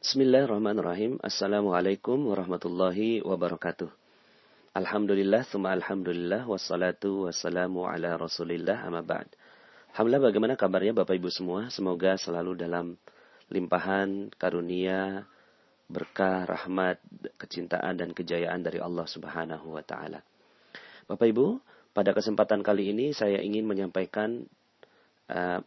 Bismillahirrahmanirrahim. Assalamualaikum warahmatullahi wabarakatuh. Alhamdulillah, summa alhamdulillah, wassalatu wassalamu ala rasulillah, amma ba'd. Alhamdulillah, bagaimana kabarnya Bapak Ibu semua? Semoga selalu dalam limpahan, karunia, berkah, rahmat, kecintaan, dan kejayaan dari Allah Subhanahu wa Ta'ala. Bapak Ibu, pada kesempatan kali ini saya ingin menyampaikan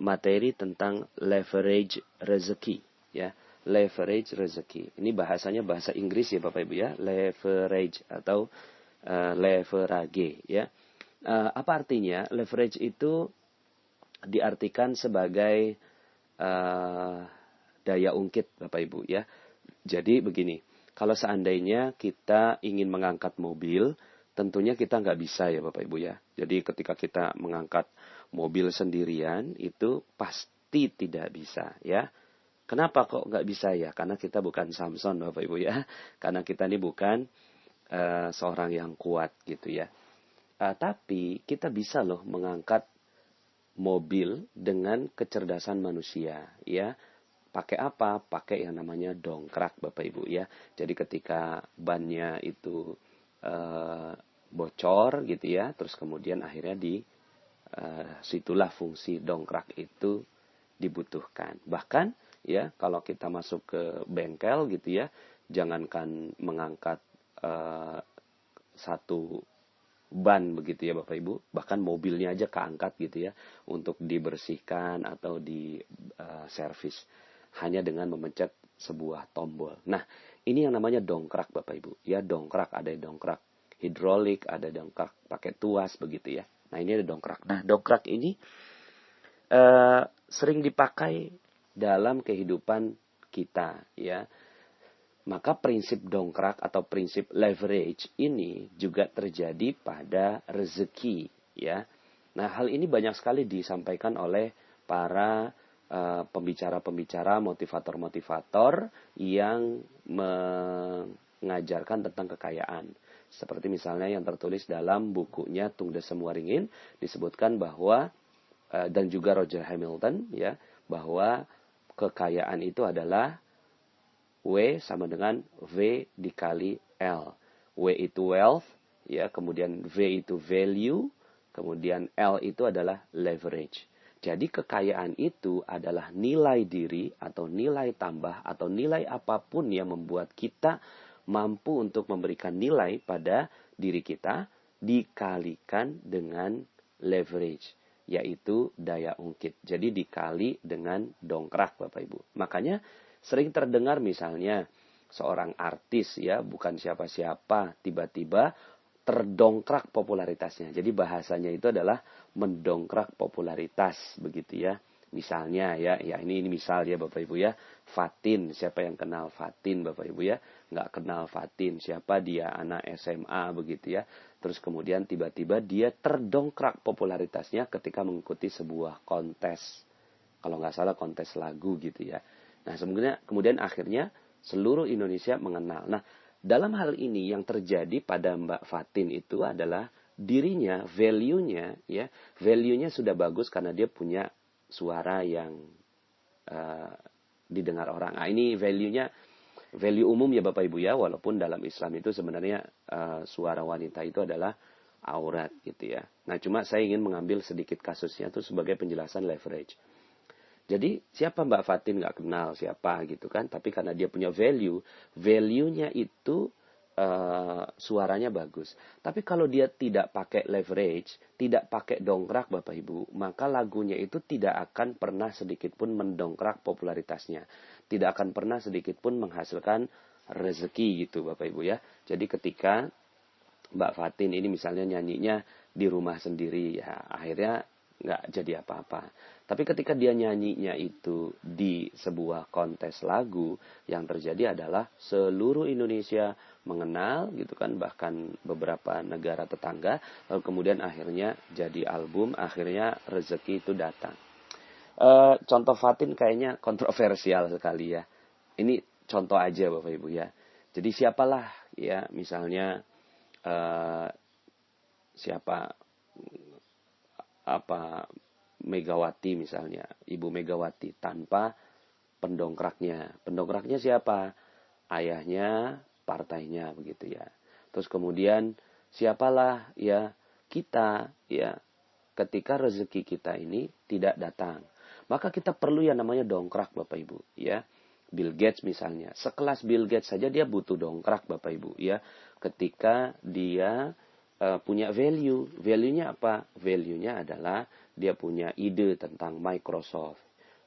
materi tentang leverage rezeki, ya. Leverage rezeki. Ini bahasanya bahasa Inggris ya Bapak Ibu ya. Leverage atau leverage ya. Apa artinya? Leverage itu diartikan sebagai daya ungkit Bapak Ibu ya. Jadi begini, kalau seandainya kita ingin mengangkat mobil, tentunya kita nggak bisa ya Bapak Ibu ya. Jadi ketika kita mengangkat mobil sendirian itu pasti tidak bisa ya. Kenapa kok nggak bisa ya? Karena kita bukan Samson Bapak Ibu ya. Karena kita ini bukan seorang yang kuat gitu ya. Tapi kita bisa loh mengangkat mobil dengan kecerdasan manusia ya. Pakai apa? Pakai yang namanya dongkrak Bapak Ibu ya. Jadi ketika bannya itu bocor gitu ya. Terus kemudian akhirnya situlah fungsi dongkrak itu dibutuhkan. Bahkan ya, kalau kita masuk ke bengkel gitu ya, jangankan mengangkat satu ban begitu ya Bapak Ibu, bahkan mobilnya aja keangkat gitu ya, untuk dibersihkan atau servis hanya dengan memencet sebuah tombol. Nah, ini yang namanya dongkrak Bapak Ibu. Ya, dongkrak, ada dongkrak hidrolik, ada dongkrak pakai tuas begitu ya. Nah, ini ada dongkrak. Nah, dongkrak ini sering dipakai dalam kehidupan kita ya. Maka prinsip dongkrak atau prinsip leverage ini juga terjadi pada rezeki ya. Nah, hal ini banyak sekali disampaikan oleh para pembicara-pembicara, motivator-motivator yang mengajarkan tentang kekayaan. Seperti misalnya yang tertulis dalam bukunya Tung Desem Waringin, disebutkan bahwa dan juga Roger Hamilton ya, bahwa kekayaan itu adalah W sama dengan V dikali L. W itu wealth, ya, kemudian V itu value, kemudian L itu adalah leverage. Jadi kekayaan itu adalah nilai diri atau nilai tambah atau nilai apapun yang membuat kita mampu untuk memberikan nilai pada diri kita dikalikan dengan leverage, yaitu daya ungkit. Jadi dikali dengan dongkrak Bapak Ibu. Makanya sering terdengar misalnya seorang artis ya, bukan siapa-siapa, tiba-tiba terdongkrak popularitasnya. Jadi bahasanya itu adalah mendongkrak popularitas begitu ya. Misalnya ya ini misal ya Bapak Ibu ya, Fatin, siapa yang kenal Fatin Bapak Ibu ya? Nggak kenal Fatin, siapa dia, anak SMA begitu ya. Terus kemudian tiba-tiba dia terdongkrak popularitasnya ketika mengikuti sebuah kontes. Kalau nggak salah kontes lagu gitu ya. Nah kemudian akhirnya seluruh Indonesia mengenal. Nah, dalam hal ini yang terjadi pada Mbak Fatin itu adalah dirinya, value-nya sudah bagus karena dia punya suara yang didengar orang. Nah, ini value umum ya Bapak Ibu ya, walaupun dalam Islam itu sebenarnya suara wanita itu adalah aurat gitu ya. Nah, cuma saya ingin mengambil sedikit kasusnya itu sebagai penjelasan leverage. Jadi siapa Mbak Fatin nggak kenal siapa gitu kan, tapi karena dia punya value-nya itu suaranya bagus. Tapi kalau dia tidak pakai leverage, tidak pakai dongkrak Bapak Ibu, maka lagunya itu tidak akan pernah sedikit pun mendongkrak popularitasnya. Tidak akan pernah sedikit pun menghasilkan rezeki gitu Bapak Ibu ya. Jadi ketika Mbak Fatin ini misalnya nyanyinya di rumah sendiri, ya akhirnya nggak jadi apa-apa. Tapi ketika dia nyanyinya itu di sebuah kontes lagu, yang terjadi adalah seluruh Indonesia mengenal gitu kan, bahkan beberapa negara tetangga, lalu kemudian akhirnya jadi album, akhirnya rezeki itu datang. Contoh Fatin kayaknya kontroversial sekali ya. Ini contoh aja Bapak Ibu ya. Jadi siapalah ya, misalnya siapa Megawati misalnya, Ibu Megawati tanpa pendongkraknya. Pendongkraknya siapa? Ayahnya, partainya begitu ya. Terus kemudian siapalah ya kita ya ketika rezeki kita ini tidak datang. Maka kita perlu yang namanya dongkrak Bapak Ibu ya. Bill Gates misalnya, sekelas Bill Gates saja dia butuh dongkrak Bapak Ibu ya. Ketika dia punya value. Value-nya apa? Value-nya adalah dia punya ide tentang Microsoft,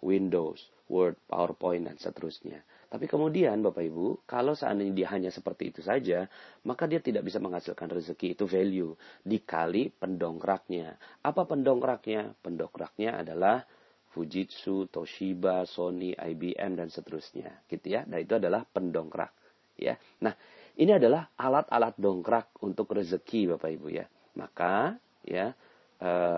Windows, Word, PowerPoint, dan seterusnya. Tapi kemudian Bapak Ibu, kalau seandainya dia hanya seperti itu saja, maka dia tidak bisa menghasilkan rezeki, itu value. Dikali pendongkraknya. Apa pendongkraknya? Pendongkraknya adalah Fujitsu, Toshiba, Sony, IBM, dan seterusnya. Gitu ya. Nah itu adalah pendongkrak. Ya. Nah ini adalah alat-alat dongkrak untuk rezeki Bapak Ibu ya. Maka ya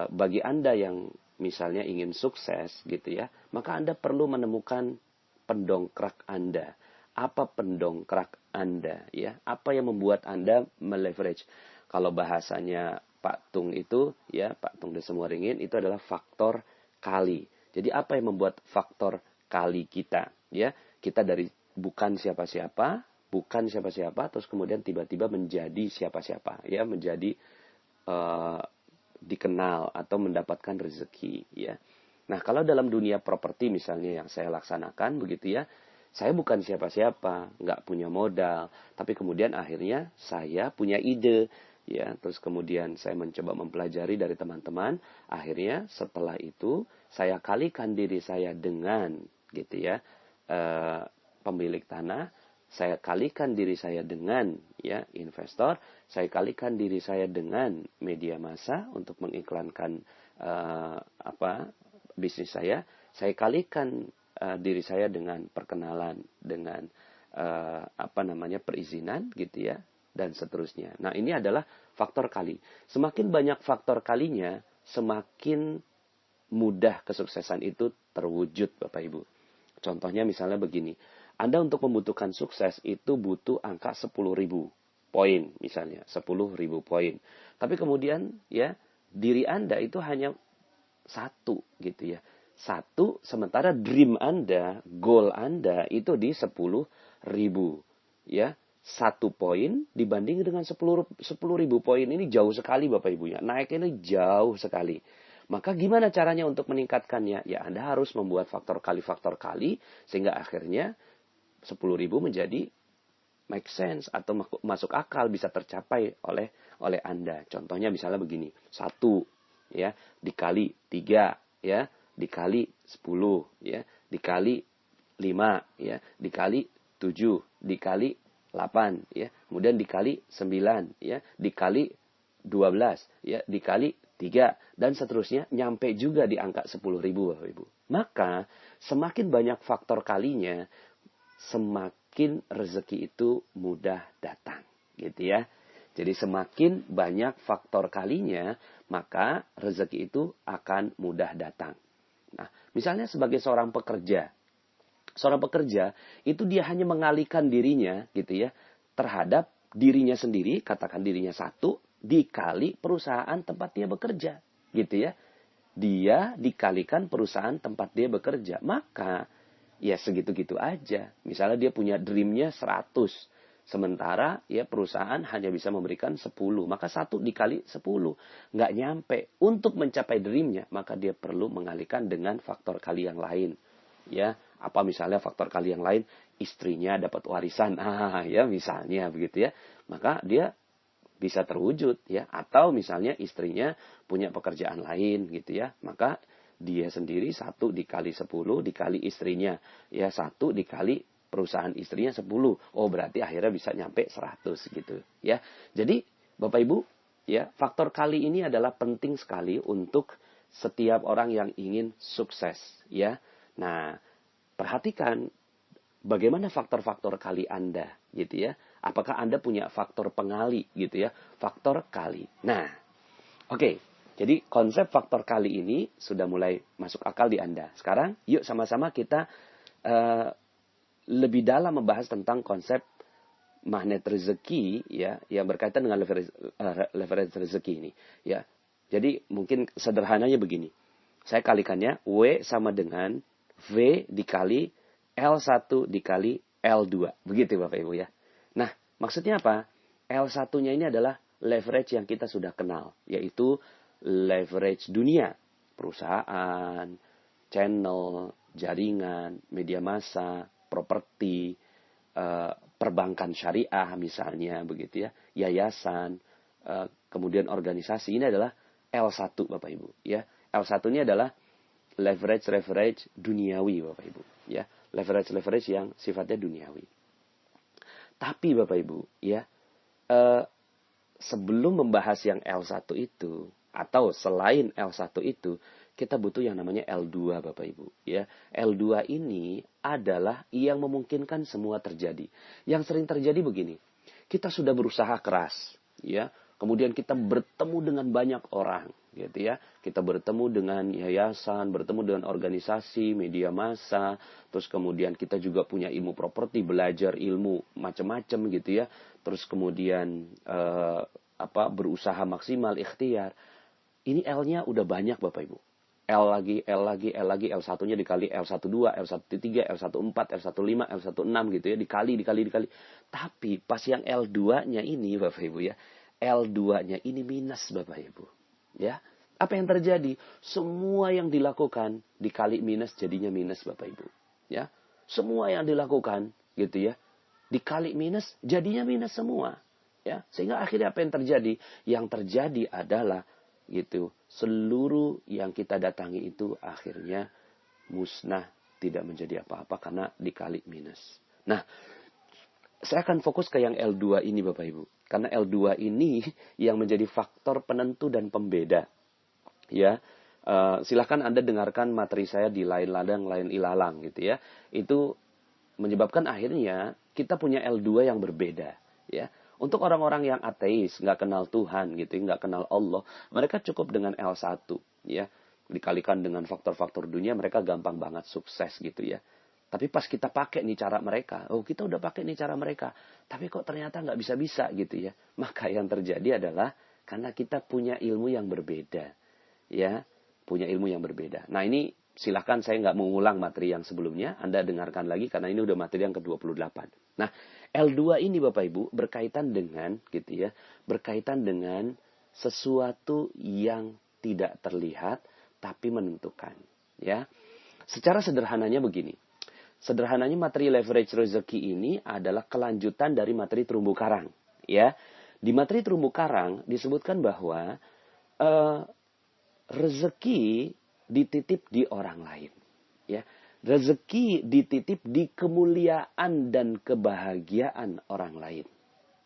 bagi Anda yang misalnya ingin sukses gitu ya, maka Anda perlu menemukan pendongkrak Anda. Apa pendongkrak Anda ya? Apa yang membuat Anda meleverage? Kalau bahasanya Pak Tung itu ya, Pak Tung Desemwaringin itu adalah faktor kali. Jadi apa yang membuat faktor kali kita ya? Kita dari bukan siapa-siapa, terus kemudian tiba-tiba menjadi siapa-siapa ya, menjadi dikenal atau mendapatkan rezeki ya. Nah, kalau dalam dunia properti misalnya yang saya laksanakan begitu ya, saya bukan siapa-siapa, nggak punya modal, tapi kemudian akhirnya saya punya ide ya, terus kemudian saya mencoba mempelajari dari teman-teman, akhirnya setelah itu saya kalikan diri saya dengan gitu ya, pemilik tanah, saya kalikan diri saya dengan ya investor, saya kalikan diri saya dengan media massa untuk mengiklankan bisnis saya kalikan diri saya dengan perkenalan, dengan perizinan gitu ya, dan seterusnya. Nah ini adalah faktor kali. Semakin banyak faktor kalinya, semakin mudah kesuksesan itu terwujud Bapak Ibu. Contohnya misalnya begini. Anda untuk membutuhkan sukses itu butuh angka 10.000 poin misalnya, 10.000 poin. Tapi kemudian ya diri Anda itu hanya satu gitu ya. Satu, sementara dream Anda, goal Anda itu di 10.000 ya. 1 poin dibanding dengan 10.000 poin ini jauh sekali Bapak Ibu ya. Naiknya ini jauh sekali. Maka gimana caranya untuk meningkatkannya? Ya Anda harus membuat faktor kali sehingga akhirnya 10.000 menjadi make sense atau masuk akal, bisa tercapai oleh Anda. Contohnya misalnya begini, 1 ya dikali 3 ya dikali 10 ya dikali 5 ya dikali 7 dikali 8 ya kemudian dikali 9 ya dikali 12 ya dikali 3 dan seterusnya, nyampe juga di angka 10.000 Bapak Ibu. Maka semakin banyak faktor kalinya, semakin rezeki itu mudah datang, gitu ya. Jadi semakin banyak faktor kalinya, maka rezeki itu akan mudah datang. Nah, misalnya sebagai seorang pekerja itu dia hanya mengalihkan dirinya, gitu ya, terhadap dirinya sendiri, katakan dirinya 1 dikali perusahaan tempat dia bekerja, gitu ya. Dia dikalikan perusahaan tempat dia bekerja, maka ya segitu-gitu aja. Misalnya dia punya dreamnya 100, sementara ya perusahaan hanya bisa memberikan 10, maka 1 dikali 10 nggak nyampe. Untuk mencapai dreamnya, maka dia perlu mengalihkan dengan faktor kali yang lain. Ya, apa misalnya faktor kali yang lain? Istrinya dapat warisan, ya misalnya begitu ya. Maka dia bisa terwujud ya. Atau misalnya istrinya punya pekerjaan lain gitu ya. Maka dia sendiri 1 dikali 10 dikali istrinya. Ya 1 dikali perusahaan istrinya 10. Oh berarti akhirnya bisa nyampe 100 gitu ya. Jadi Bapak Ibu ya, faktor kali ini adalah penting sekali untuk setiap orang yang ingin sukses ya. Nah, perhatikan bagaimana faktor-faktor kali Anda gitu ya. Apakah Anda punya faktor pengali gitu ya, faktor kali. Nah, oke. Jadi konsep faktor kali ini sudah mulai masuk akal di Anda. Sekarang yuk sama-sama kita lebih dalam membahas tentang konsep magnet rezeki ya, yang berkaitan dengan leverage rezeki ini ya. Jadi mungkin sederhananya begini. Saya kalikannya W sama dengan V dikali L1 dikali L2. Begitu Bapak Ibu ya. Nah, maksudnya apa? L1-nya ini adalah leverage yang kita sudah kenal, yaitu leverage dunia, perusahaan, channel, jaringan, media massa, properti, perbankan syariah misalnya begitu ya, yayasan, kemudian organisasi. Ini adalah L1 Bapak Ibu ya. L1 ini adalah leverage duniawi Bapak Ibu ya. Leverage yang sifatnya duniawi. Tapi Bapak Ibu ya, sebelum membahas yang L1 itu, atau selain L1 itu, kita butuh yang namanya L2 Bapak Ibu ya. L2 ini adalah yang memungkinkan semua terjadi. Yang sering terjadi begini, kita sudah berusaha keras ya, kemudian kita bertemu dengan banyak orang gitu ya. Kita bertemu dengan yayasan, bertemu dengan organisasi, media massa, terus kemudian kita juga punya ilmu properti, belajar ilmu macam-macam gitu ya. Terus kemudian berusaha maksimal, ikhtiar. Ini L-nya udah banyak Bapak Ibu. L lagi, L1-nya dikali L12, L13, L14, L15, L16 gitu ya, dikali. Tapi pas yang L2-nya ini Bapak Ibu ya, L2-nya ini minus Bapak Ibu. Ya. Apa yang terjadi? Semua yang dilakukan dikali minus jadinya minus Bapak Ibu. Ya. Semua yang dilakukan gitu ya, dikali minus jadinya minus semua. Ya. Sehingga akhirnya apa yang terjadi? Yang terjadi adalah gitu, seluruh yang kita datangi itu akhirnya musnah, tidak menjadi apa-apa karena dikali minus. Nah, saya akan fokus ke yang L2 ini Bapak Ibu. Karena L2 ini yang menjadi faktor penentu dan pembeda. Ya, silahkan Anda dengarkan materi saya di Lain Ladang, Lain Ilalang gitu ya. Itu menyebabkan akhirnya kita punya L2 yang berbeda. Ya. Untuk orang-orang yang ateis, nggak kenal Tuhan gitu, nggak kenal Allah, mereka cukup dengan L1 ya. Dikalikan dengan faktor-faktor dunia, mereka gampang banget sukses gitu ya. Tapi pas kita pakai nih cara mereka, kita udah pakai nih cara mereka, tapi kok ternyata nggak bisa-bisa gitu ya. Maka yang terjadi adalah karena kita punya ilmu yang berbeda, ya, punya ilmu yang berbeda. Nah ini silahkan, saya nggak mengulang materi yang sebelumnya, Anda dengarkan lagi karena ini udah materi yang ke-28. Nah L2 ini Bapak Ibu berkaitan dengan gitu ya, berkaitan dengan sesuatu yang tidak terlihat tapi menentukan, ya. Secara sederhananya begini. Sederhananya materi leverage rezeki ini adalah kelanjutan dari materi terumbu karang, ya. Di materi terumbu karang disebutkan bahwa rezeki dititip di orang lain, ya. Rezeki dititip di kemuliaan dan kebahagiaan orang lain,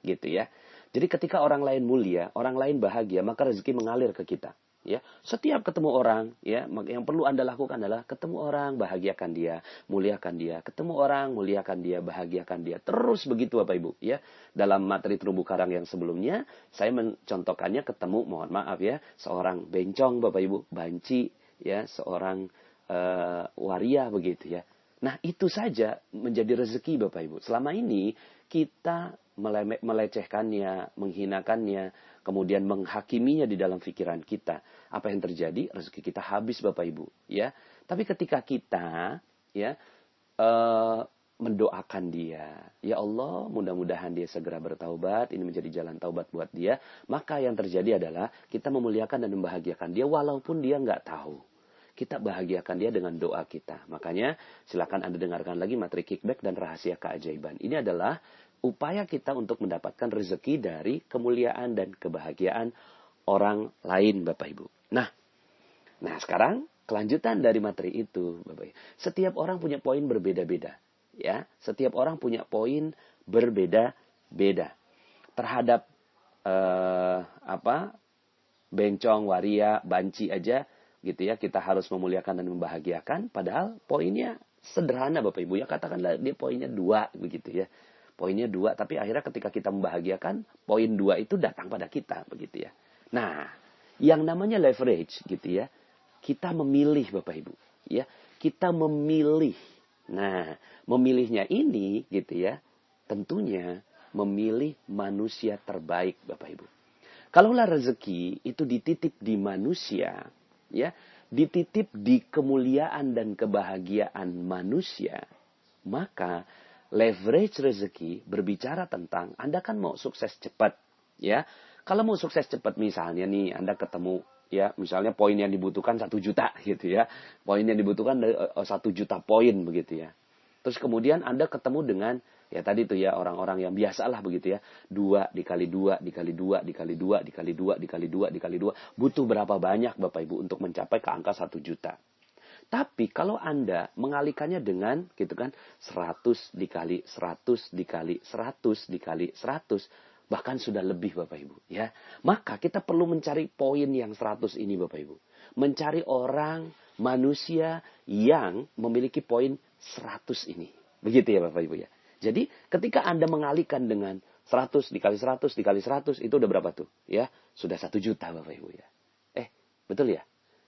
gitu ya. Jadi ketika orang lain mulia, orang lain bahagia, maka rezeki mengalir ke kita. Ya, setiap ketemu orang, ya, yang perlu Anda lakukan adalah ketemu orang, bahagiakan dia, muliakan dia. Ketemu orang, muliakan dia, bahagiakan dia. Terus begitu Bapak Ibu, ya. Dalam materi terumbu karang yang sebelumnya, saya mencontohkannya ketemu, mohon maaf ya, seorang bencong Bapak Ibu, banci, ya, seorang waria begitu ya. Nah, itu saja menjadi rezeki Bapak Ibu. Selama ini kita melecehkannya, menghinakannya, kemudian menghakiminya di dalam pikiran kita. Apa yang terjadi? Rezeki kita habis Bapak Ibu, ya. Tapi ketika kita ya mendoakan dia, ya Allah, mudah-mudahan dia segera bertaubat, ini menjadi jalan taubat buat dia, maka yang terjadi adalah kita memuliakan dan membahagiakan dia walaupun dia nggak tahu. Kita bahagiakan dia dengan doa kita. Makanya silakan Anda dengarkan lagi materi kickback dan rahasia keajaiban. Ini adalah upaya kita untuk mendapatkan rezeki dari kemuliaan dan kebahagiaan orang lain Bapak Ibu. Nah sekarang kelanjutan dari materi itu Bapak Ibu. Setiap orang punya poin berbeda-beda. Ya, setiap orang punya poin berbeda-beda. Terhadap bencong, waria, banci aja gitu ya, kita harus memuliakan dan membahagiakan, padahal poinnya sederhana Bapak Ibu ya, katakanlah dia poinnya 2 begitu ya, poinnya 2, tapi akhirnya ketika kita membahagiakan, poin 2 itu datang pada kita begitu ya. Nah, yang namanya leverage gitu ya, kita memilih Bapak Ibu ya, kita memilih. Nah, memilihnya ini gitu ya, tentunya memilih manusia terbaik Bapak Ibu. Kalaulah rezeki itu dititip di manusia, ya, dititip di kemuliaan dan kebahagiaan manusia, Maka leverage rezeki berbicara tentang Anda kan mau sukses cepat, ya. Kalau mau sukses cepat misalnya nih Anda ketemu ya misalnya poin yang dibutuhkan 1 juta gitu ya. Poin yang dibutuhkan 1 juta poin begitu ya. Terus kemudian Anda ketemu dengan ya tadi tuh ya orang-orang yang biasalah begitu ya. 2 dikali 2 dikali 2 dikali 2 dikali 2 dikali 2 dikali 2. Butuh berapa banyak Bapak Ibu untuk mencapai ke angka 1 juta. Tapi kalau Anda mengalihkannya dengan gitu kan 100 dikali 100 dikali 100 dikali 100 bahkan sudah lebih Bapak Ibu ya. Maka kita perlu mencari poin yang 100 ini Bapak Ibu. Mencari orang manusia yang memiliki poin 100 ini. Begitu ya Bapak Ibu ya. Jadi ketika Anda mengalihkan dengan 100 dikali 100 dikali 100 itu udah berapa tuh? Ya, sudah 1 juta Bapak Ibu ya. Betul ya?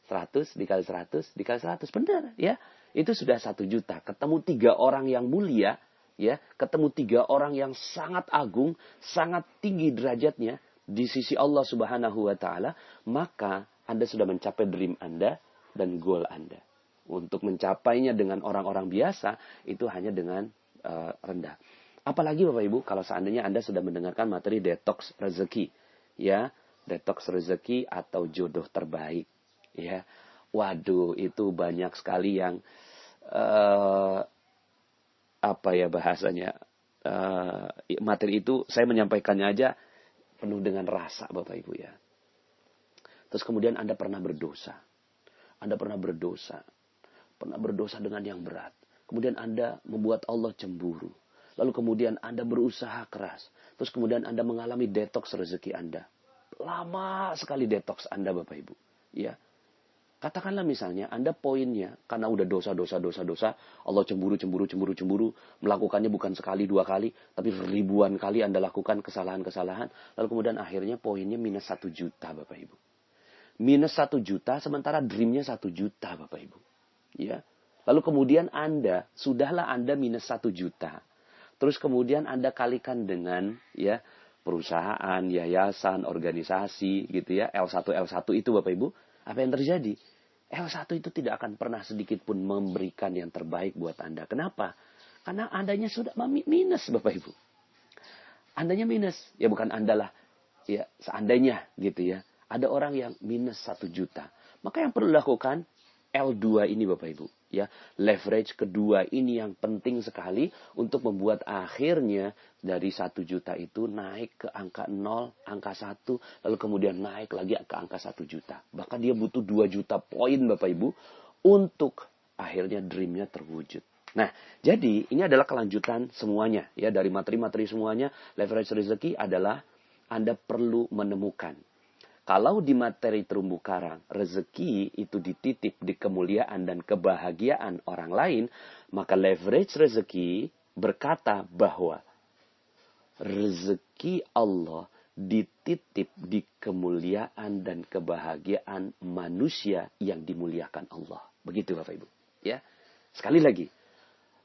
100 dikali 100 dikali 100. Benar ya. Itu sudah 1 juta. Ketemu 3 orang yang mulia. Ya, ketemu 3 orang yang sangat agung. Sangat tinggi derajatnya. Di sisi Allah subhanahu wa ta'ala. Maka Anda sudah mencapai dream Anda. Dan goal Anda. Untuk mencapainya dengan orang-orang biasa. Itu hanya dengan rendah. Apalagi Bapak Ibu. Kalau seandainya Anda sudah mendengarkan materi detox rezeki. Ya. Detox rezeki atau jodoh terbaik. Ya, waduh itu banyak sekali yang apa ya bahasanya materi itu saya menyampaikannya aja penuh dengan rasa Bapak Ibu ya. Terus kemudian Anda pernah berdosa, pernah berdosa dengan yang berat. Kemudian Anda membuat Allah cemburu. Lalu kemudian Anda berusaha keras. Terus kemudian Anda mengalami detox rezeki Anda. Lama sekali detox Anda Bapak Ibu, ya. Katakanlah misalnya Anda poinnya karena udah dosa, Allah cemburu, melakukannya bukan sekali, 2 kali, tapi ribuan kali Anda lakukan kesalahan-kesalahan, lalu kemudian akhirnya poinnya minus 1 juta Bapak Ibu. Minus 1 juta sementara dreamnya 1 juta Bapak Ibu. Ya. Lalu kemudian sudahlah Anda minus 1 juta. Terus kemudian Anda kalikan dengan ya perusahaan, yayasan, organisasi gitu ya, L1 itu Bapak Ibu. Apa yang terjadi? L1 itu tidak akan pernah sedikit pun memberikan yang terbaik buat Anda. Kenapa? Karena Andanya sudah minus Bapak Ibu. Andanya minus. Ya bukan Anda lah. Ya seandainya gitu ya. Ada orang yang minus 1 juta. Maka yang perlu dilakukan L2 ini Bapak Ibu. Ya, leverage kedua ini yang penting sekali untuk membuat akhirnya dari 1 juta itu naik ke angka 0, angka 1, lalu kemudian naik lagi ke angka 1 juta. Bahkan dia butuh 2 juta poin Bapak Ibu untuk akhirnya dreamnya terwujud. Nah, jadi ini adalah kelanjutan semuanya ya dari materi-materi semuanya. Leverage rezeki adalah Anda perlu menemukan. Kalau di materi terumbu karang, rezeki itu dititip di kemuliaan dan kebahagiaan orang lain, maka leverage rezeki berkata bahwa rezeki Allah dititip di kemuliaan dan kebahagiaan manusia yang dimuliakan Allah. Begitu Bapak Ibu. Ya. Sekali lagi,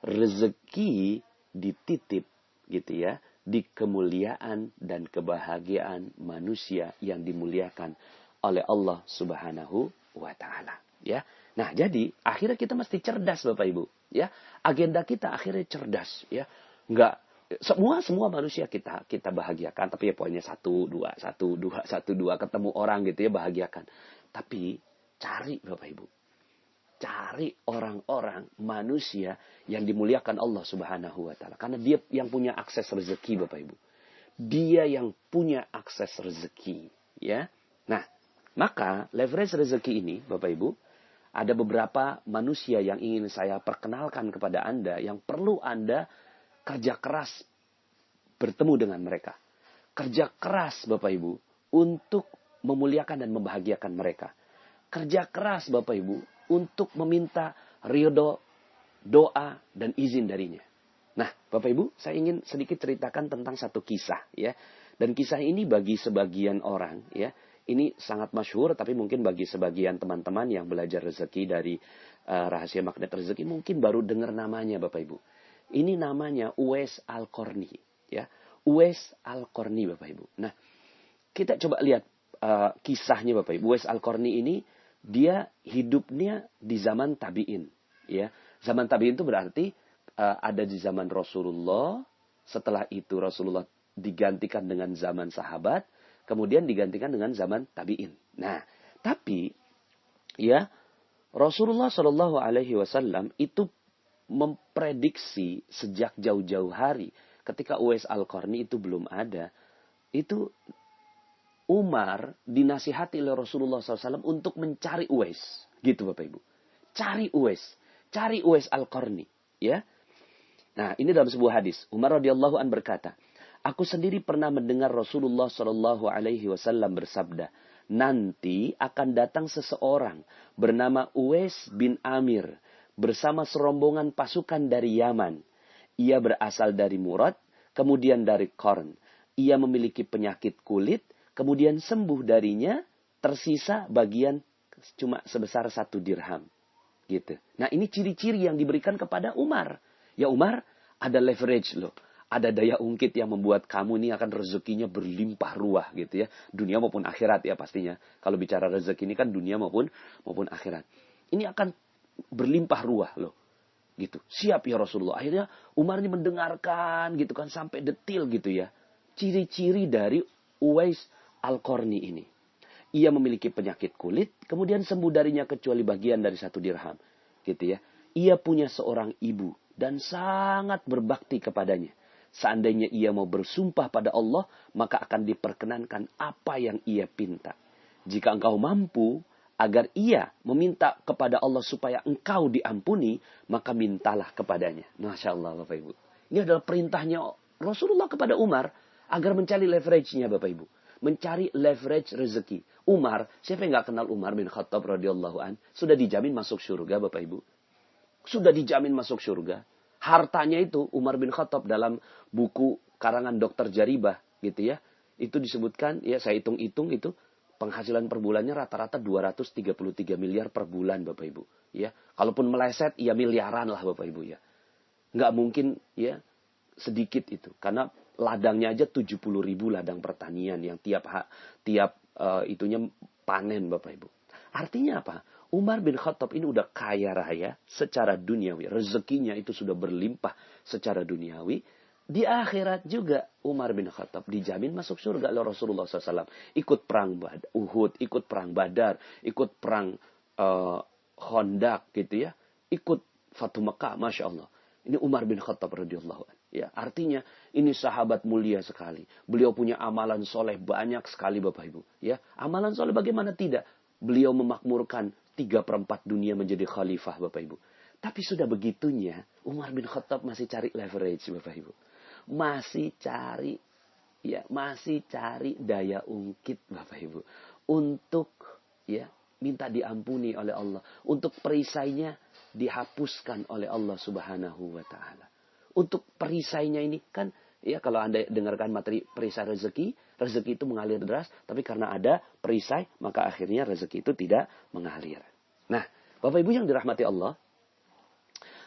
rezeki dititip gitu ya. Di kemuliaan dan kebahagiaan manusia yang dimuliakan oleh Allah Subhanahu wa Ta'ala. Ya. Nah, jadi akhirnya kita mesti cerdas Bapak Ibu. Ya. Agenda kita akhirnya cerdas. Ya. Enggak, semua manusia kita bahagiakan. Tapi ya poinnya 1, 2, ketemu orang gitu ya bahagiakan. Tapi cari Bapak Ibu. Cari orang-orang manusia yang dimuliakan Allah Subhanahu wa Ta'ala. Karena dia yang punya akses rezeki Bapak Ibu. Dia yang punya akses rezeki. Ya. Nah, maka leverage rezeki ini Bapak Ibu. Ada beberapa manusia yang ingin saya perkenalkan kepada Anda. Yang perlu Anda kerja keras bertemu dengan mereka. Kerja keras Bapak Ibu. Untuk memuliakan dan membahagiakan mereka. Kerja keras Bapak Ibu. Untuk meminta ridho, doa, dan izin darinya. Nah, Bapak Ibu, saya ingin sedikit ceritakan tentang satu kisah. Ya. Dan kisah ini bagi sebagian orang, ya, ini sangat masyhur, tapi mungkin bagi sebagian teman-teman yang belajar rezeki dari rahasia magnet rezeki, mungkin baru dengar namanya Bapak Ibu. Ini namanya Uwais Al-Qarni. Ya. Uwais Al-Qarni Bapak Ibu. Nah, kita coba lihat kisahnya Bapak Ibu. Uwais Al-Qarni ini, dia hidupnya di zaman tabi'in. Ya. Zaman tabi'in itu berarti ada di zaman Rasulullah. Setelah itu Rasulullah digantikan dengan zaman sahabat, kemudian digantikan dengan zaman tabi'in. Nah, tapi ya Rasulullah Shallallahu Alaihi Wasallam itu memprediksi sejak jauh-jauh hari, ketika Uwais Al-Qarni itu belum ada, itu Umar dinasihati oleh Rasulullah SAW untuk mencari Uwais, gitu Bapak Ibu. Cari Uwais Al-Qarni, ya. Nah, ini dalam sebuah hadis. Umar radhiyallahu an berkata, aku sendiri pernah mendengar Rasulullah Shallallahu Alaihi Wasallam bersabda, nanti akan datang seseorang bernama Uwais bin Amir bersama serombongan pasukan dari Yaman. Ia berasal dari Murad, kemudian dari Qarn. Ia memiliki penyakit kulit, kemudian sembuh darinya, tersisa bagian cuma sebesar 1 dirham. Gitu. Nah, ini ciri-ciri yang diberikan kepada Umar. Ya Umar, ada leverage loh. Ada daya ungkit yang membuat kamu ini akan rezekinya berlimpah ruah gitu ya. Dunia maupun akhirat ya pastinya. Kalau bicara rezeki ini kan dunia maupun akhirat. Ini akan berlimpah ruah loh. Gitu. Siap ya Rasulullah. Akhirnya Umar ini mendengarkan gitu kan sampai detil gitu ya. Ciri-ciri dari Uwais Al-Qarni ini. Ia memiliki penyakit kulit, kemudian sembuh darinya kecuali bagian dari 1 dirham. Gitu ya. Ia punya seorang ibu dan sangat berbakti kepadanya. Seandainya ia mau bersumpah pada Allah, maka akan diperkenankan apa yang ia pinta. Jika engkau mampu agar ia meminta kepada Allah supaya engkau diampuni, maka mintalah kepadanya. Masya Allah Bapak Ibu. Ini adalah perintahnya Rasulullah kepada Umar agar mencari leverage-nya Bapak Ibu. Mencari leverage rezeki. Umar, siapa yang gak kenal Umar bin Khattab radhiyallahu an, sudah dijamin masuk surga Bapak Ibu. Sudah dijamin masuk surga. Hartanya itu Umar bin Khattab dalam buku karangan Dr. Jaribah gitu ya. Itu disebutkan ya saya hitung-hitung itu penghasilan per bulannya rata-rata 233 miliar per bulan Bapak Ibu ya. Kalaupun meleset ya miliaran lah Bapak Ibu ya. Nggak mungkin ya sedikit itu karena ladangnya aja 70.000 ladang pertanian yang tiap itunya panen Bapak Ibu. Artinya apa? Umar bin Khattab ini udah kaya raya secara duniawi. Rezekinya itu sudah berlimpah secara duniawi. Di akhirat juga Umar bin Khattab dijamin masuk surga oleh Rasulullah SAW. Ikut perang Uhud, ikut perang Badar, ikut perang Khandaq gitu ya. Ikut Fatu Mekah, Masya Allah. Ini Umar bin Khattab radhiyallahu anhu. Ya, artinya ini sahabat mulia sekali. Beliau punya amalan soleh banyak sekali Bapak Ibu. Ya, amalan soleh bagaimana tidak? Beliau memakmurkan 3/4 dunia menjadi khalifah Bapak Ibu. Tapi sudah begitunya, Umar bin Khattab masih cari leverage Bapak Ibu. Masih cari daya ungkit Bapak Ibu. Untuk ya minta diampuni oleh Allah. Untuk perisainya dihapuskan oleh Allah Subhanahu wa taala. Untuk perisainya ini kan ya kalau Anda dengarkan materi perisai rezeki itu mengalir deras, tapi karena ada perisai, maka akhirnya rezeki itu tidak mengalir. Nah, Bapak Ibu yang dirahmati Allah,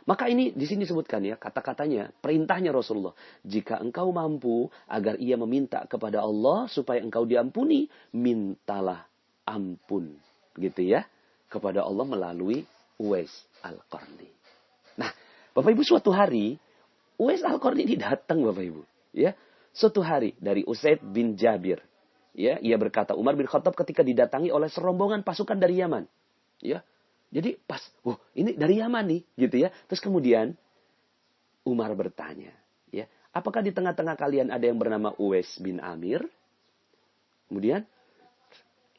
maka ini di sini disebutkan ya, kata-katanya, perintahnya Rasulullah. Jika engkau mampu agar ia meminta kepada Allah supaya engkau diampuni, mintalah ampun. Gitu ya, kepada Allah melalui Uwais Al-Qarni. Nah, Bapak Ibu suatu hari, Uwais Al-Qarni ini datang Bapak Ibu. Ya, suatu hari dari Usaid bin Jabir. Ya, ia berkata, Umar bin Khattab ketika didatangi oleh serombongan pasukan dari Yaman. Ya, jadi pas, ini dari Yaman nih, gitu ya. Terus kemudian Umar bertanya, ya, apakah di tengah-tengah kalian ada yang bernama Uwais bin Amir? Kemudian,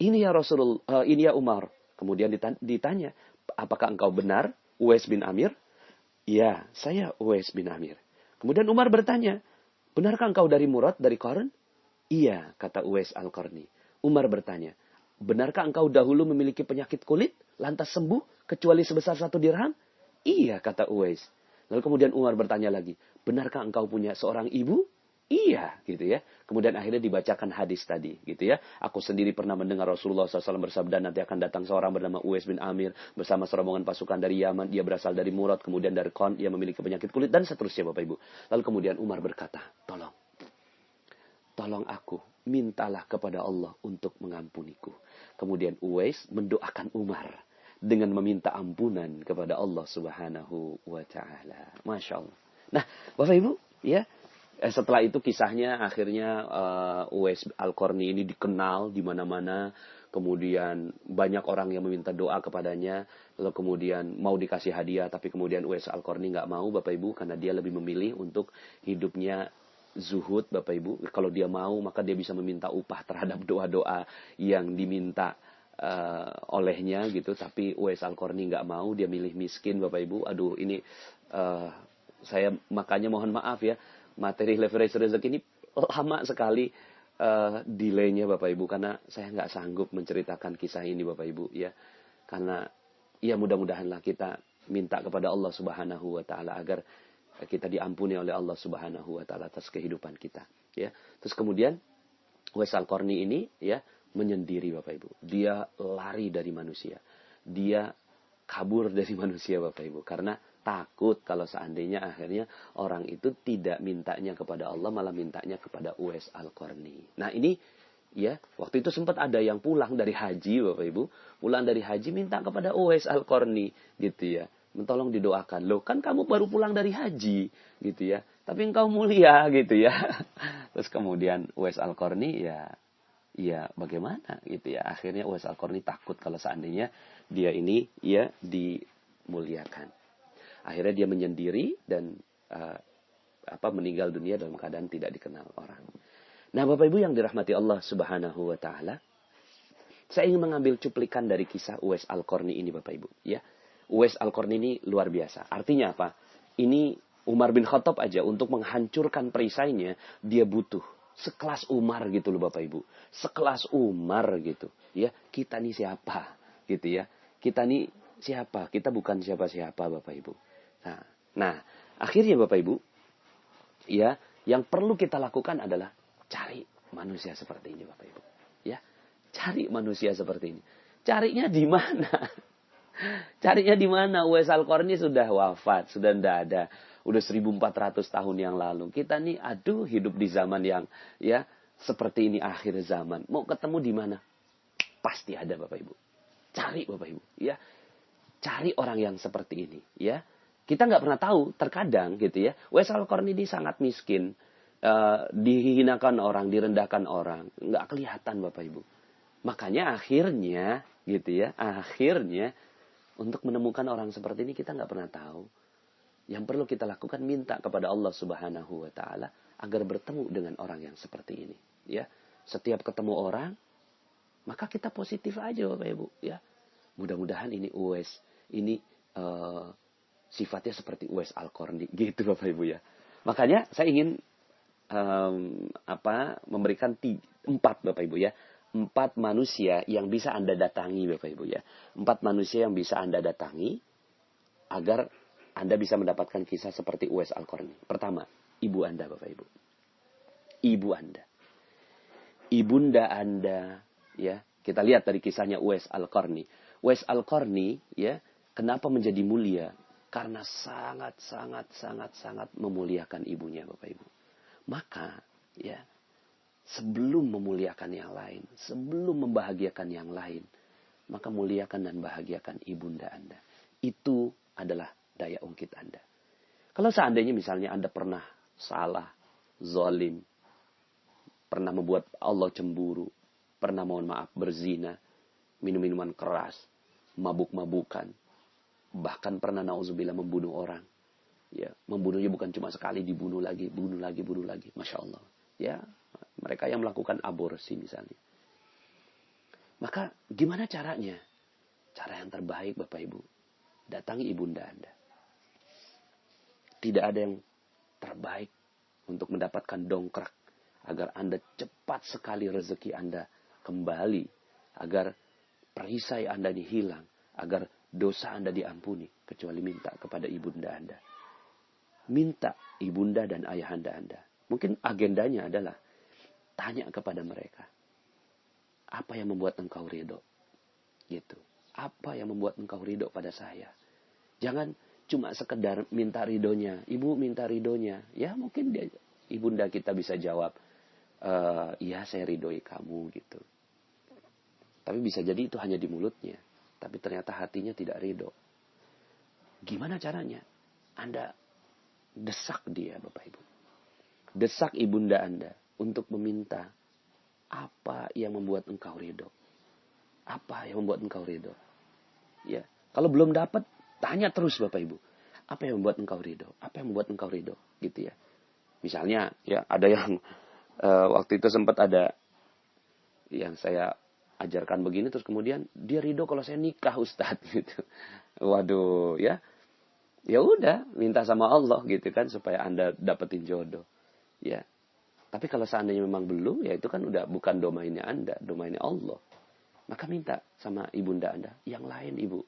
ini ya Rasulullah, ini ya Umar. Kemudian ditanya, apakah engkau benar Uwais bin Amir? Ya, saya Uwais bin Amir. Kemudian Umar bertanya, benarkah engkau dari Murad, dari Qarn? Iya, kata Uwais Al-Qarni. Umar bertanya, benarkah engkau dahulu memiliki penyakit kulit, lantas sembuh, kecuali sebesar 1 dirham? Iya, kata Uwais. Lalu kemudian Umar bertanya lagi, benarkah engkau punya seorang ibu? Iya, gitu ya. Kemudian akhirnya dibacakan hadis tadi, gitu ya. Aku sendiri pernah mendengar Rasulullah SAW bersabda, nanti akan datang seorang bernama Uwais bin Amir bersama serombongan pasukan dari Yaman. Dia berasal dari Murad, kemudian dari Qarn, dia memiliki penyakit kulit, dan seterusnya Bapak Ibu. Lalu kemudian Umar berkata, tolong aku, mintalah kepada Allah untuk mengampuniku. Kemudian Uwais mendoakan Umar. dengan meminta ampunan kepada Allah Subhanahu wa taala. Masya Allah. Nah, Bapak Ibu, ya, setelah itu kisahnya akhirnya Uwais Al-Qarni ini dikenal di mana-mana. Kemudian banyak orang yang meminta doa kepadanya. Lalu kemudian mau dikasih hadiah, tapi kemudian Uwais Al-Qarni nggak mau, Bapak Ibu, karena dia lebih memilih untuk hidupnya zuhud, Bapak Ibu. Kalau dia mau, maka dia bisa meminta upah terhadap doa-doa yang diminta olehnya gitu. Tapi Uwais Al-Qarni nggak mau, dia milih miskin, Bapak Ibu. Aduh, ini saya makanya mohon maaf ya, materi leverage rezeki ini lama sekali delaynya Bapak Ibu, karena saya nggak sanggup menceritakan kisah ini Bapak Ibu ya, karena ya mudah-mudahanlah kita minta kepada Allah Subhanahu wa taala agar kita diampuni oleh Allah Subhanahu wa taala atas kehidupan kita ya. Terus kemudian Uwais Al-Qarni ini ya menyendiri Bapak Ibu, dia lari dari manusia, dia kabur dari manusia Bapak Ibu, karena takut kalau seandainya akhirnya orang itu tidak mintanya kepada Allah, malah mintanya kepada Uwais Al-Qarni. Nah ini ya, waktu itu sempat ada yang pulang dari haji Bapak Ibu, pulang dari haji minta kepada Uwais Al-Qarni gitu ya, tolong didoakan. Loh, kan kamu baru pulang dari haji gitu ya, tapi engkau mulia gitu ya. Terus kemudian Uwais Al-Qarni ya bagaimana gitu ya, akhirnya Uwais Al-Qarni takut kalau seandainya dia ini ya dimuliakan. Akhirnya dia menyendiri dan meninggal dunia dalam keadaan tidak dikenal orang. Nah, Bapak Ibu yang dirahmati Allah Subhanahu wa taala, saya ingin mengambil cuplikan dari kisah Uwais Al-Qarni ini Bapak Ibu, ya. Uwais Al-Qarni ini luar biasa. Artinya apa? Ini Umar bin Khattab aja untuk menghancurkan perisainya, dia butuh sekelas Umar gitu loh Bapak Ibu. Sekelas Umar gitu, ya. Kita nih siapa? Gitu ya. Kita nih siapa? Kita bukan siapa-siapa Bapak Ibu. Nah, akhirnya Bapak Ibu, ya, yang perlu kita lakukan adalah cari manusia seperti ini Bapak Ibu. Ya, cari manusia seperti ini. Carinya di mana? Carinya di mana? Uwais Al-Qarni sudah wafat, sudah tidak ada. Udah 1400 tahun yang lalu. Kita nih, aduh, hidup di zaman yang ya seperti ini, akhir zaman. Mau ketemu di mana? Pasti ada Bapak Ibu. Cari Bapak Ibu, ya. Cari orang yang seperti ini, ya. Kita nggak pernah tahu, terkadang gitu ya. Uwais Al-Qarni ini sangat miskin, dihinakan orang, direndahkan orang, nggak kelihatan Bapak Ibu. Makanya akhirnya, gitu ya, akhirnya untuk menemukan orang seperti ini kita nggak pernah tahu. Yang perlu kita lakukan minta kepada Allah Subhanahu wa taala agar bertemu dengan orang yang seperti ini, ya. Setiap ketemu orang, maka kita positif aja Bapak Ibu, ya. Mudah-mudahan ini Uwais, ini sifatnya seperti Uwais Al-Qarni gitu Bapak Ibu ya. Makanya saya ingin memberikan 4 Bapak Ibu ya. 4 manusia yang bisa Anda datangi Bapak Ibu ya. 4 manusia yang bisa Anda datangi agar Anda bisa mendapatkan kisah seperti Uwais Al-Qarni. Pertama, ibu Anda Bapak Ibu. Ibu Anda. Ibunda Anda ya. Kita lihat dari kisahnya Uwais Al-Qarni. Uwais Al-Qarni ya, kenapa menjadi mulia? Karena sangat memuliakan ibunya Bapak Ibu. Maka ya, sebelum memuliakan yang lain, sebelum membahagiakan yang lain, maka muliakan dan bahagiakan ibunda Anda. Itu adalah daya ungkit Anda. Kalau seandainya misalnya Anda pernah salah, zalim, pernah membuat Allah cemburu, pernah mohon maaf berzina, minum-minuman keras, mabuk-mabukan, bahkan pernah nauzubillah membunuh orang. Ya, membunuhnya bukan cuma sekali, dibunuh lagi, bunuh lagi. Masya Allah. Ya, mereka yang melakukan aborsi misalnya. Maka gimana caranya? Cara yang terbaik Bapak Ibu, datangi ibunda Anda. Tidak ada yang terbaik untuk mendapatkan dongkrak agar Anda cepat sekali rezeki Anda kembali, agar perisai Anda ini hilang, agar dosa Anda diampuni, kecuali minta kepada ibunda Anda. Minta ibunda dan ayahanda Anda. Mungkin agendanya adalah tanya kepada mereka, apa yang membuat engkau ridho? Gitu. Apa yang membuat engkau ridho pada saya? Jangan cuma sekedar minta ridhonya. Ibu minta ridhonya. Ya mungkin ibunda kita bisa jawab, iya saya ridhoi kamu gitu. Tapi bisa jadi itu hanya di mulutnya. tapi ternyata hatinya tidak ridho. Gimana caranya? Anda desak dia, Bapak Ibu. Desak ibunda Anda untuk meminta apa yang membuat engkau ridho. Apa yang membuat engkau ridho? Ya, kalau belum dapat, tanya terus Bapak Ibu. Apa yang membuat engkau ridho? Apa yang membuat engkau ridho? Gitu ya. Misalnya, ya ada yang waktu itu sempat ada yang saya ajarkan begini, terus kemudian dia ridho kalau saya nikah, Ustadz, gitu. Waduh, ya. Ya udah, minta sama Allah gitu kan supaya Anda dapetin jodoh. Ya. Tapi kalau seandainya memang belum, ya itu kan udah bukan domainnya Anda, domainnya Allah. Maka minta sama ibunda Anda, yang lain Ibu.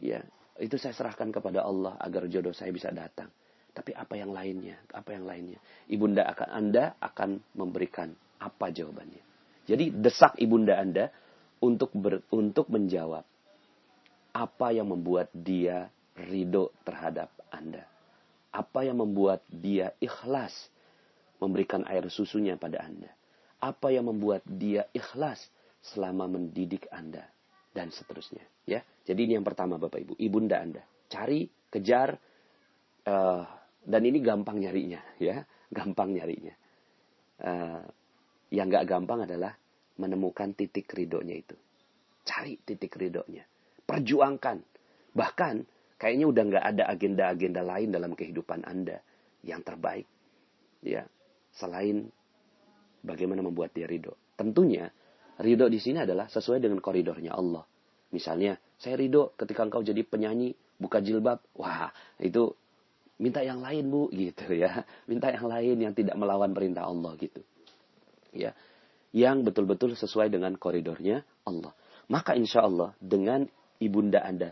Ya, itu saya serahkan kepada Allah agar jodoh saya bisa datang. Tapi apa yang lainnya? Apa yang lainnya? Anda akan memberikan apa jawabannya. Jadi desak ibunda Anda untuk menjawab apa yang membuat dia ridho terhadap Anda. Apa yang membuat dia ikhlas memberikan air susunya pada Anda. Apa yang membuat dia ikhlas selama mendidik Anda. Dan seterusnya. Ya. Jadi ini yang pertama Bapak Ibu. Ibunda Anda. Cari, kejar. Dan ini gampang nyarinya. Ya. Gampang nyarinya. Yang gak gampang adalah menemukan titik ridhonya itu. Cari titik ridhonya. Perjuangkan. Bahkan kayaknya udah gak ada agenda-agenda lain dalam kehidupan Anda yang terbaik. Ya. Selain bagaimana membuat dia ridho. Tentunya ridho di sini adalah sesuai dengan koridornya Allah. Misalnya, saya ridho ketika engkau jadi penyanyi, buka jilbab. Wah, itu minta yang lain Bu, gitu ya. Minta yang lain yang tidak melawan perintah Allah gitu. Ya. Yang betul-betul sesuai dengan koridornya Allah. Maka insya Allah dengan ibunda Anda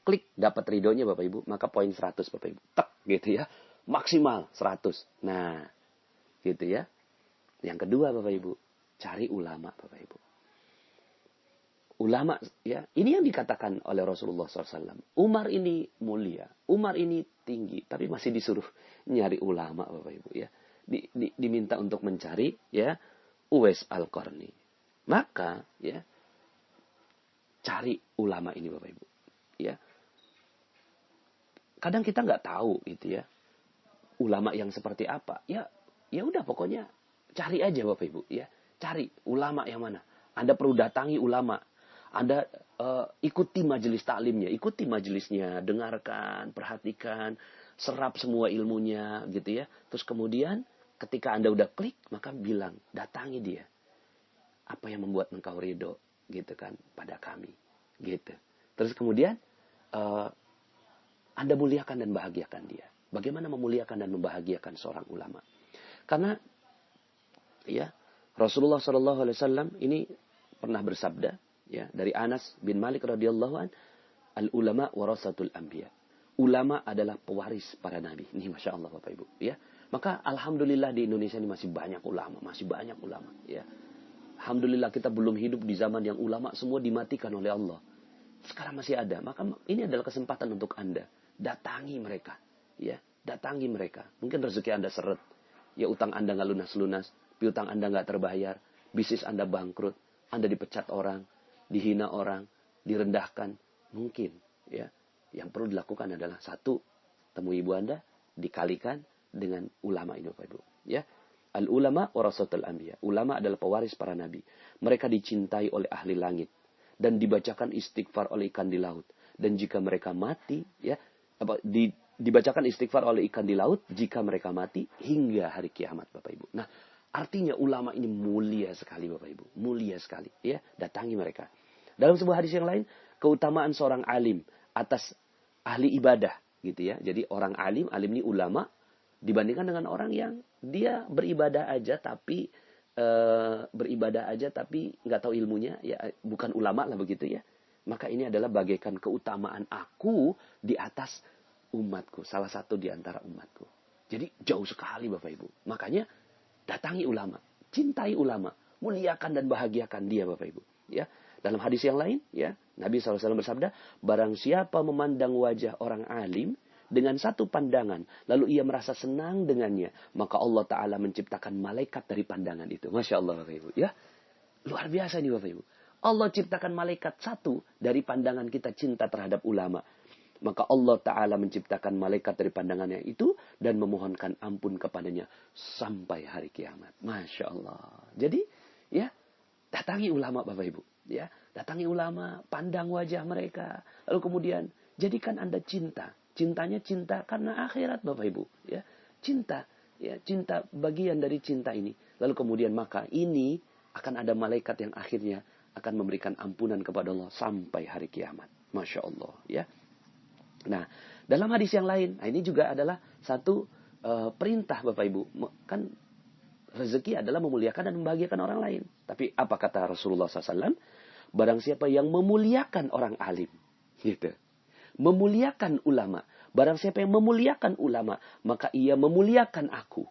klik dapat ridhonya Bapak Ibu, maka poin 100 Bapak Ibu. Tek gitu ya. Maksimal 100. Nah, gitu ya. Yang kedua Bapak Ibu, cari ulama Bapak Ibu. Ulama ya, ini yang dikatakan oleh Rasulullah SAW. Umar ini mulia, Umar ini tinggi, tapi masih disuruh nyari ulama Bapak Ibu ya. Diminta untuk mencari ya Uwais Al-Qarni. Maka ya cari ulama ini Bapak Ibu. Ya. Kadang kita nggak tahu gitu ya. Ulama yang seperti apa? Ya udah pokoknya cari aja Bapak Ibu ya. Cari ulama yang mana. Anda perlu datangi ulama. Anda ikuti majelis taklimnya, ikuti majelisnya, dengarkan, perhatikan, serap semua ilmunya gitu ya. Terus kemudian ketika Anda udah klik, maka bilang, datangi dia. Apa yang membuat engkau ridho gitu kan pada kami gitu. Terus kemudian Anda muliakan dan bahagiakan dia. Bagaimana memuliakan dan membahagiakan seorang ulama? Karena ya Rasulullah SAW ini pernah bersabda ya dari Anas bin Malik radhiyallahu an, al ulama warasatul anbiya. Ulama adalah pewaris para nabi. Ini masya Allah Bapak Ibu ya. Maka alhamdulillah di Indonesia ini masih banyak ulama, ya. Alhamdulillah kita belum hidup di zaman yang ulama semua dimatikan oleh Allah. Sekarang masih ada. Maka ini adalah kesempatan untuk Anda. Datangi mereka. Ya, datangi mereka. Mungkin rezeki Anda seret. Ya utang Anda nggak lunas-lunas. Piutang Anda nggak terbayar. Bisnis Anda bangkrut. Anda dipecat orang. Dihina orang. Direndahkan. Mungkin. Ya. Yang perlu dilakukan adalah satu. Temui ibu Anda. Dikalikan dengan ulama ini Bapak Ibu. Ya. Al-ulama warasatul anbiya. Ulama adalah pewaris para nabi. Mereka dicintai oleh ahli langit. Dan dibacakan istighfar oleh ikan di laut. Dan jika mereka mati, ya, dibacakan istighfar oleh ikan di laut jika mereka mati hingga hari kiamat Bapak Ibu. Nah, artinya ulama ini mulia sekali Bapak Ibu. Mulia sekali. Ya, datangi mereka. Dalam sebuah hadis yang lain, keutamaan seorang alim atas ahli ibadah. Gitu ya. Jadi orang alim ini ulama, dibandingkan dengan orang yang dia beribadah aja tapi nggak tahu ilmunya, ya bukan ulama lah begitu ya. Maka ini adalah bagaikan keutamaan aku di atas umatku, salah satu di antara umatku. Jadi jauh sekali Bapak Ibu. Makanya datangi ulama, cintai ulama, muliakan dan bahagiakan dia Bapak Ibu. Ya, dalam hadis yang lain, ya Nabi SAW bersabda, barang siapa memandang wajah orang alim dengan satu pandangan, lalu ia merasa senang dengannya, maka Allah Ta'ala menciptakan malaikat dari pandangan itu. Masya Allah Bapak Ibu. Ya, luar biasa nih Bapak Ibu. Allah ciptakan malaikat satu dari pandangan kita cinta terhadap ulama. Maka Allah Ta'ala menciptakan malaikat dari pandangannya itu dan memohonkan ampun kepadanya sampai hari kiamat. Masya Allah. Jadi, ya, datangi ulama Bapak Ibu. Ya, datangi ulama, pandang wajah mereka. Lalu kemudian, jadikan Anda cinta. Cintanya cinta karena akhirat Bapak Ibu. Ya, cinta. Ya, cinta bagian dari cinta ini. Lalu kemudian maka ini akan ada malaikat yang akhirnya akan memberikan ampunan kepada Allah sampai hari kiamat. Masya Allah. Ya. Nah, dalam hadis yang lain, nah ini juga adalah satu perintah Bapak Ibu. Kan rezeki adalah memuliakan dan membahagiakan orang lain. Tapi apa kata Rasulullah SAW? Barang siapa yang memuliakan orang alim. Gitu. Memuliakan ulama. Barang siapa yang memuliakan ulama, maka ia memuliakan aku.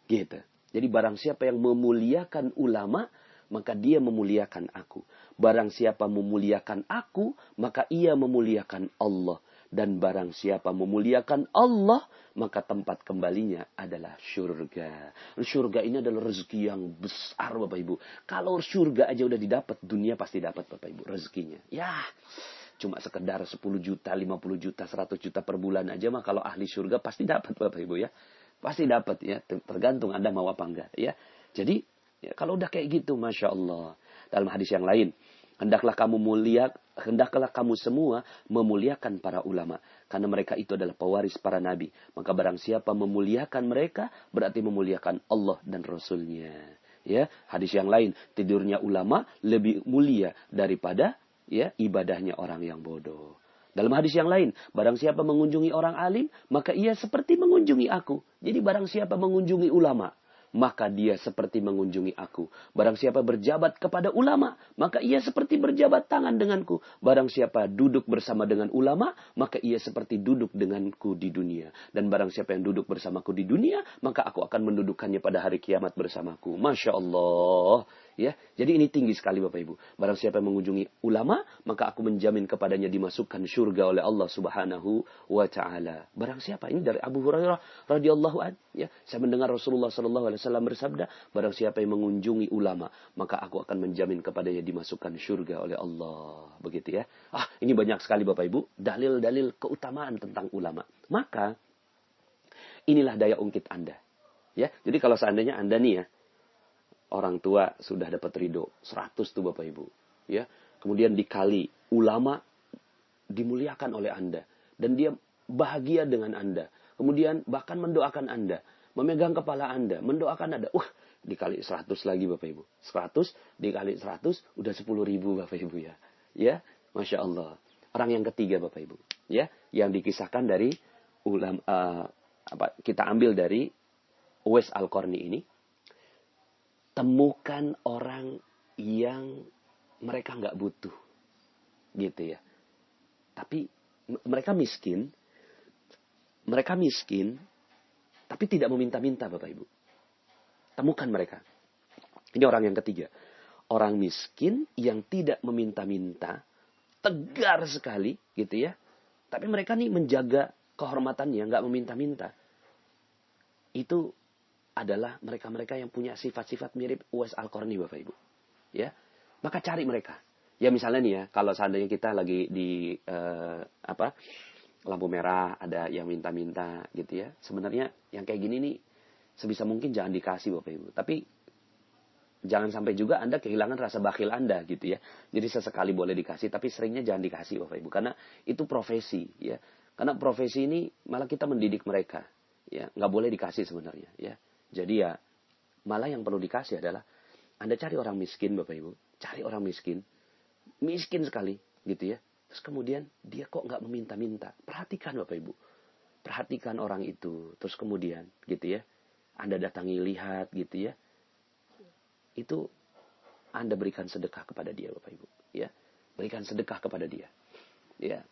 Gitu. Jadi barang siapa yang memuliakan ulama, maka dia memuliakan aku. Barang siapa memuliakan aku, maka ia memuliakan Allah. Dan barang siapa memuliakan Allah, maka tempat kembalinya adalah surga. Surga ini adalah rezeki yang besar Bapak Ibu. Kalau surga aja udah didapat, dunia pasti dapat Bapak Ibu rezekinya. Ya, cuma sekedar 10 juta, 50 juta, 100 juta per bulan aja mah kalau ahli surga pasti dapat Bapak Ibu ya. Pasti dapat ya, tergantung Anda mau apa enggak ya. Jadi, ya, kalau udah kayak gitu, Masya Allah. Dalam hadis yang lain, hendaklah kamu semua memuliakan para ulama. Karena mereka itu adalah pewaris para nabi. Maka barang siapa memuliakan mereka, berarti memuliakan Allah dan Rasulnya. Ya, hadis yang lain, tidurnya ulama lebih mulia daripada ya ibadahnya orang yang bodoh. Dalam hadis yang lain, barang siapa mengunjungi orang alim, maka ia seperti mengunjungi aku. Jadi barang siapa mengunjungi ulama, maka dia seperti mengunjungi aku. Barang siapa berjabat kepada ulama, maka ia seperti berjabat tangan denganku. Barang siapa duduk bersama dengan ulama, maka ia seperti duduk denganku di dunia. Dan barang siapa yang duduk bersamaku di dunia, maka aku akan mendudukannya pada hari kiamat bersamaku. Masya Allah. Ya, jadi ini tinggi sekali Bapak Ibu. Barang siapa yang mengunjungi ulama, maka aku menjamin kepadanya dimasukkan surga oleh Allah Subhanahu wa taala. Barang siapa? Ini dari Abu Hurairah radhiyallahu an, ya. Saya mendengar Rasulullah sallallahu alaihi wasallam bersabda, barang siapa yang mengunjungi ulama, maka aku akan menjamin kepadanya dimasukkan surga oleh Allah. Begitu ya. Ini banyak sekali Bapak Ibu dalil-dalil keutamaan tentang ulama. Maka inilah daya ungkit Anda. Ya. Jadi kalau seandainya Anda nih ya, orang tua sudah dapat ridho 100 tuh Bapak Ibu, ya. Kemudian dikali ulama dimuliakan oleh Anda dan dia bahagia dengan Anda. Kemudian bahkan mendoakan Anda, memegang kepala Anda, mendoakan Anda. Dikali 100 lagi Bapak Ibu. 100 dikali 100 udah 10.000 Bapak Ibu ya. Ya, Masya Allah. Orang yang ketiga Bapak Ibu, ya, yang dikisahkan dari kita ambil dari Uwais Al-Qarni ini. Temukan orang yang mereka nggak butuh, gitu ya. Tapi mereka miskin, tapi tidak meminta-minta Bapak Ibu. Temukan mereka. Ini orang yang ketiga. Orang miskin yang tidak meminta-minta, tegar sekali, gitu ya. Tapi mereka nih menjaga kehormatannya, nggak meminta-minta. Itu adalah mereka-mereka yang punya sifat-sifat mirip Uwais Al-Qarni Bapak Ibu. Ya. Maka cari mereka. Ya misalnya nih ya, kalau seandainya kita lagi di lampu merah, ada yang minta-minta gitu ya. Sebenarnya yang kayak gini nih sebisa mungkin jangan dikasih Bapak Ibu. Tapi jangan sampai juga Anda kehilangan rasa bakhil Anda gitu ya. Jadi sesekali boleh dikasih, tapi seringnya jangan dikasih Bapak Ibu. Karena itu profesi ya. Karena profesi ini malah kita mendidik mereka. Ya, nggak boleh dikasih sebenarnya ya. Jadi ya, malah yang perlu dikasih adalah, Anda cari orang miskin Bapak Ibu. Cari orang miskin. Miskin sekali gitu ya. Terus kemudian, dia kok nggak meminta-minta. Perhatikan Bapak Ibu. Perhatikan orang itu. Terus kemudian gitu ya. Anda datangi lihat gitu ya. Itu Anda berikan sedekah kepada dia Bapak Ibu. Ya. Berikan sedekah kepada dia. Ya.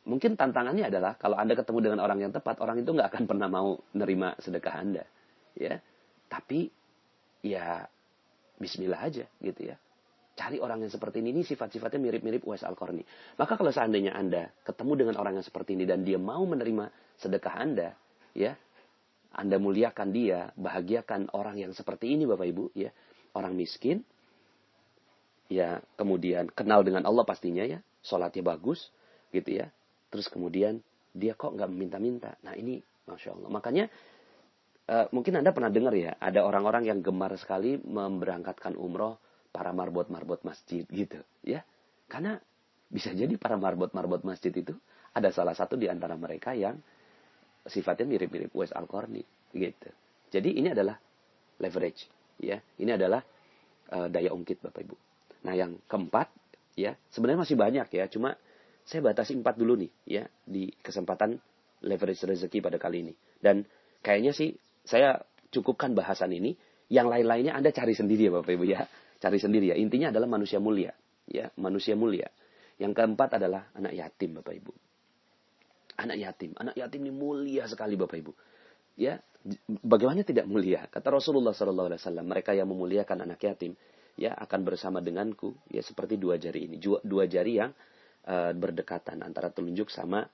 Mungkin tantangannya adalah, kalau Anda ketemu dengan orang yang tepat, orang itu nggak akan pernah mau nerima sedekah Anda. Ya, tapi ya bismillah aja gitu ya. Cari orang yang seperti ini sifat-sifatnya mirip-mirip Uwais Al-Qarni. Maka kalau seandainya Anda ketemu dengan orang yang seperti ini dan dia mau menerima sedekah Anda, ya, Anda muliakan dia, bahagiakan orang yang seperti ini Bapak Ibu, ya, orang miskin ya kemudian kenal dengan Allah pastinya ya, sholatnya bagus gitu ya. Terus kemudian dia kok nggak meminta-minta. Nah ini Masya Allah. Makanya mungkin Anda pernah dengar ya, ada orang-orang yang gemar sekali memberangkatkan umroh para marbot-marbot masjid gitu ya. Karena bisa jadi para marbot-marbot masjid itu ada salah satu di antara mereka yang sifatnya mirip-mirip Uwais Al-Qarni gitu. Jadi ini adalah leverage ya. Ini adalah daya ungkit Bapak Ibu. Nah, yang keempat ya, sebenarnya masih banyak ya, cuma saya batasi 4 dulu nih ya di kesempatan leverage rezeki pada kali ini. Dan kayaknya sih saya cukupkan bahasan ini, yang lain-lainnya Anda cari sendiri ya Bapak Ibu ya. Cari sendiri ya. Intinya adalah manusia mulia ya, manusia mulia. Yang keempat adalah anak yatim Bapak Ibu. Anak yatim ini mulia sekali Bapak Ibu. Ya, bagaimana tidak mulia? Kata Rasulullah SAW, mereka yang memuliakan anak yatim ya akan bersama denganku ya seperti dua jari ini, dua jari yang berdekatan antara telunjuk sama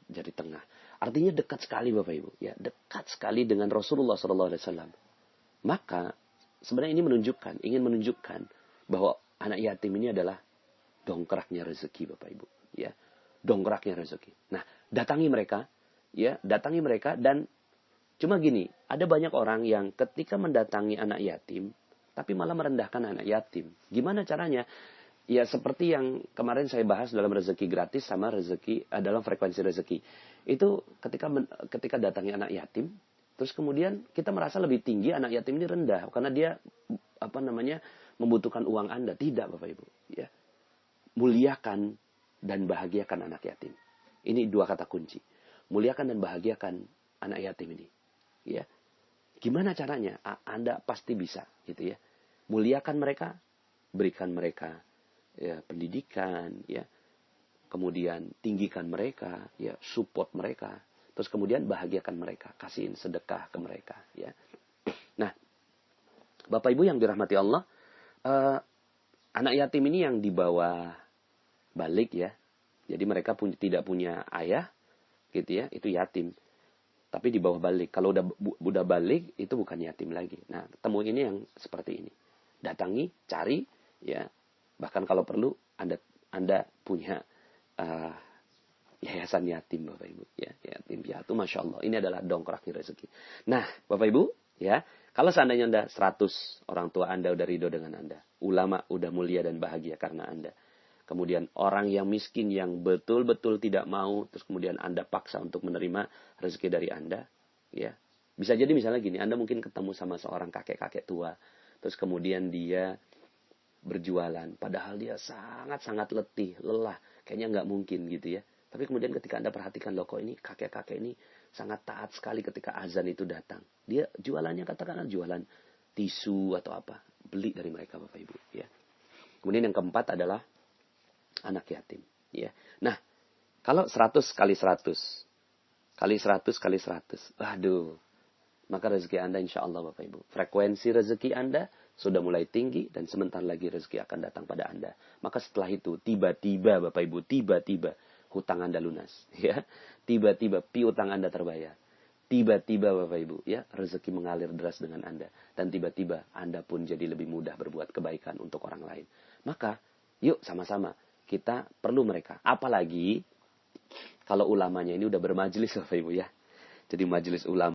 jari tengah. Artinya dekat sekali Bapak Ibu ya, dekat sekali dengan Rasulullah SAW. Maka sebenarnya ini ingin menunjukkan bahwa anak yatim ini adalah dongkraknya rezeki Bapak Ibu ya, dongkraknya rezeki. Nah, datangi mereka dan cuma gini, ada banyak orang yang ketika mendatangi anak yatim, tapi malah merendahkan anak yatim. Gimana caranya? Ya seperti yang kemarin saya bahas dalam rezeki gratis sama rezeki dalam frekuensi rezeki. Itu ketika datangi anak yatim, terus kemudian kita merasa lebih tinggi, anak yatim ini rendah karena dia membutuhkan uang Anda. Tidak Bapak Ibu. Ya. Muliakan dan bahagiakan anak yatim. Ini 2 kata kunci. Muliakan dan bahagiakan anak yatim ini. Ya. Gimana caranya? Anda pasti bisa gitu ya. Muliakan mereka, berikan mereka ya pendidikan ya. Kemudian tinggikan mereka, ya support mereka. Terus kemudian bahagiakan mereka, kasihin sedekah ke mereka ya. Nah, Bapak Ibu yang dirahmati Allah, anak yatim ini yang dibawa balik ya. Jadi mereka tidak punya ayah gitu ya, itu yatim. Tapi di bawah balik. Kalau udah balik, itu bukan yatim lagi. Nah, temu ini yang seperti ini. Datangi, cari, ya. Bahkan kalau perlu, Anda punya yayasan yatim, Bapak Ibu. Ya, yatim piatu, Masya Allah. Ini adalah dongkrak rezeki. Nah, Bapak Ibu, ya. Kalau seandainya Anda 100, orang tua Anda udah ridho dengan Anda. Ulama udah mulia dan bahagia karena Anda. Kemudian orang yang miskin yang betul-betul tidak mau, terus kemudian Anda paksa untuk menerima rezeki dari Anda, ya. Bisa jadi misalnya gini, Anda mungkin ketemu sama seorang kakek-kakek tua, terus kemudian dia berjualan, padahal dia sangat-sangat letih, lelah, kayaknya nggak mungkin gitu ya. Tapi kemudian ketika Anda perhatikan, loh kok ini kakek-kakek ini sangat taat sekali ketika azan itu datang. Dia jualannya katakanlah jualan tisu atau apa, beli dari mereka Bapak Ibu, ya. Kemudian yang keempat adalah anak yatim, ya. Nah, kalau 100 kali 100, kali 100 kali 100, waduh, maka rezeki Anda insya Allah Bapak Ibu. Frekuensi rezeki Anda sudah mulai tinggi dan sebentar lagi rezeki akan datang pada Anda. Maka setelah itu, tiba-tiba Bapak Ibu, tiba-tiba hutang Anda lunas, ya. Tiba-tiba piutang Anda terbayar. Tiba-tiba Bapak Ibu, ya, rezeki mengalir deras dengan Anda. Dan tiba-tiba Anda pun jadi lebih mudah berbuat kebaikan untuk orang lain. Maka, yuk sama-sama. Kita perlu mereka. Apalagi kalau ulamanya ini udah bermajelis Bapak Ibu ya. Jadi majelis ulama.